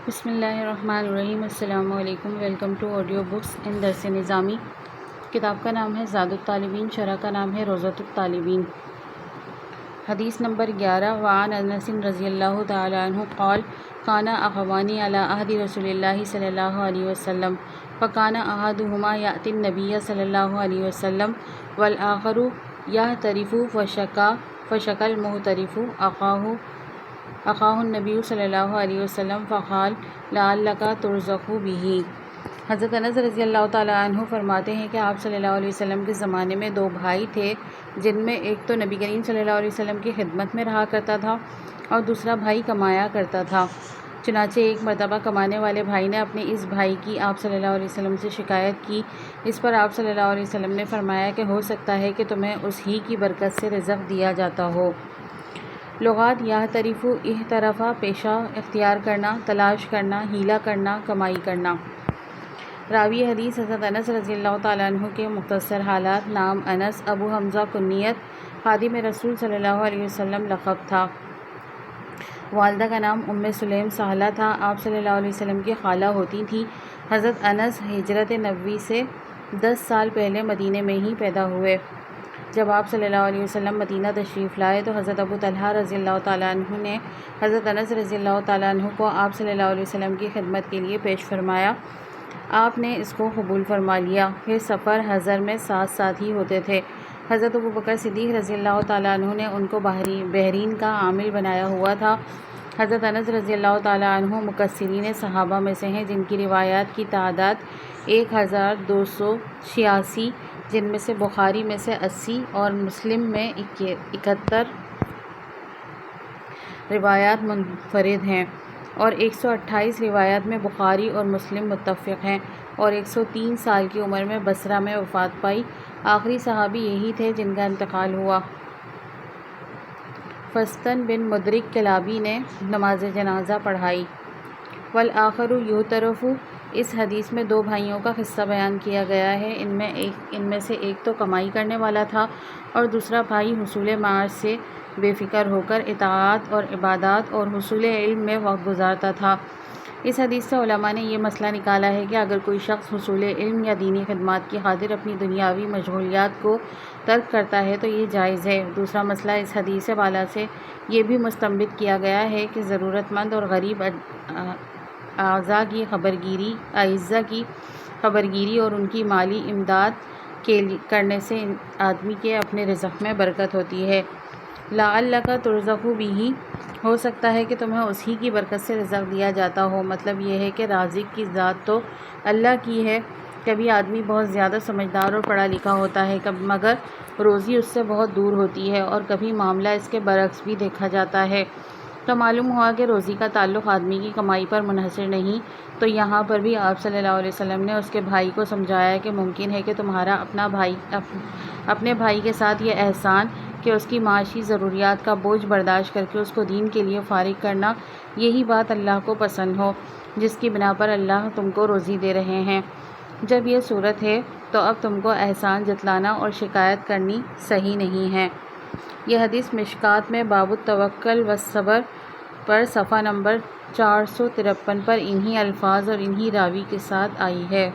بسم اللہ الرحمن الرحیم۔ السلام علیکم۔ ویلکم ٹو آڈیو بکس ان درس نظامی۔ کتاب کا نام ہے زاد الطالبین، شرح کا نام ہے روضۃ الطالبین۔ حدیث نمبر 11۔ وعن انس رضی اللہ تعالی عنہ قال کان اخوان علی عہد رسول اللہ صلی اللہ علیہ وسلم فکان احدہما یأتی النبی صلی اللہ علیہ وسلم والآخر یحترف فشکا المحترف اخاہ النبی صلی اللہ علیہ وسلم فقال لعلک ترزق بہ۔ حضرت انس رضی اللہ تعالیٰ عنہ فرماتے ہیں کہ آپ صلی اللہ علیہ وسلم کے زمانے میں دو بھائی تھے، جن میں ایک تو نبی کریم صلی اللہ علیہ وسلم کی خدمت میں رہا کرتا تھا اور دوسرا بھائی کمایا کرتا تھا۔ چنانچہ ایک مرتبہ کمانے والے بھائی نے اپنے اس بھائی کی آپ صلی اللہ علیہ وسلم سے شکایت کی۔ اس پر آپ صلی اللہ علیہ وسلم نے فرمایا کہ ہو سکتا ہے کہ تمہیں اس ہی کی برکت سے رزق دیا جاتا ہو۔ لغات: یحترف، احترافہ، پیشہ اختیار کرنا، تلاش کرنا، حیلہ کرنا، کمائی کرنا۔ راوی حدیث حضرت انس رضی اللہ تعالیٰ عنہ کے مختصر حالات۔ نام انس، ابو حمزہ کنیت، خادم رسول صلی اللہ علیہ وسلم لقب تھا۔ والدہ کا نام ام سلیم سہلہ تھا، آپ صلی اللہ علیہ وسلم کی خالہ ہوتی تھیں۔ حضرت انس ہجرت نبوی سے 10 سال پہلے مدینے میں ہی پیدا ہوئے۔ جب آپ صلی اللہ علیہ وسلم مدینہ تشریف لائے تو حضرت ابو طلحہ رضی اللہ تعالیٰ عنہ نے حضرت انس رضی اللہ تعالیٰ عنہ کو آپ صلی اللہ علیہ وسلم کی خدمت کے لیے پیش فرمایا۔ آپ نے اس کو قبول فرما لیا۔ پھر سفر حضر میں ساتھ ساتھ ہی ہوتے تھے۔ حضرت ابو بکر صدیق رضی اللہ تعالیٰ عنہ نے ان کو بحرین کا عامل بنایا ہوا تھا۔ حضرت انس رضی اللہ تعالیٰ عنہ مکثرین صحابہ میں سے ہیں، جن کی روایات کی تعداد 1286، جن میں سے بخاری میں سے 80 اور مسلم میں 71 روایات منفرد ہیں، اور 128 روایات میں بخاری اور مسلم متفق ہیں، اور 103 سال کی عمر میں بصرہ میں وفات پائی۔ آخری صحابی یہی تھے جن کا انتقال ہوا۔ فستن بن مدرک کلابی نے نماز جنازہ پڑھائی۔ والآخر یحترف، اس حدیث میں دو بھائیوں کا قصہ بیان کیا گیا ہے۔ ان میں سے ایک تو کمائی کرنے والا تھا اور دوسرا بھائی حصول معاش سے بے فکر ہو کر اطاعت اور عبادات اور حصول علم میں وقت گزارتا تھا۔ اس حدیث سے علماء نے یہ مسئلہ نکالا ہے کہ اگر کوئی شخص حصول علم یا دینی خدمات کی خاطر اپنی دنیاوی مشغولیات کو ترک کرتا ہے تو یہ جائز ہے۔ دوسرا مسئلہ، اس حدیث بالا سے یہ بھی مستنبط کیا گیا ہے کہ ضرورت مند اور غریب اعزا کی خبرگیری اور ان کی مالی امداد کرنے سے آدمی کے اپنے رزق میں برکت ہوتی ہے۔ لعلک ترزق بہ، ہو سکتا ہے کہ تمہیں اس ہی کی برکت سے رزق دیا جاتا ہو۔ مطلب یہ ہے کہ رازق کی ذات تو اللہ کی ہے۔ کبھی آدمی بہت زیادہ سمجھدار اور پڑھا لکھا ہوتا ہے، مگر روزی اس سے بہت دور ہوتی ہے، اور کبھی معاملہ اس کے برعکس بھی دیکھا جاتا ہے۔ تو معلوم ہوا کہ روزی کا تعلق آدمی کی کمائی پر منحصر نہیں۔ تو یہاں پر بھی آپ صلی اللہ علیہ وسلم نے اس کے بھائی کو سمجھایا کہ ممکن ہے کہ تمہارا اپنے بھائی کے ساتھ یہ احسان کہ اس کی معاشی ضروریات کا بوجھ برداشت کر کے اس کو دین کے لیے فارغ کرنا، یہی بات اللہ کو پسند ہو، جس کی بنا پر اللہ تم کو روزی دے رہے ہیں۔ جب یہ صورت ہے تو اب تم کو احسان جتلانا اور شکایت کرنی صحیح نہیں ہے۔ یہ حدیث مشکات میں باب التوکل والصبر پر صفحہ نمبر 453 پر انہی الفاظ اور انہی راوی کے ساتھ آئی ہے۔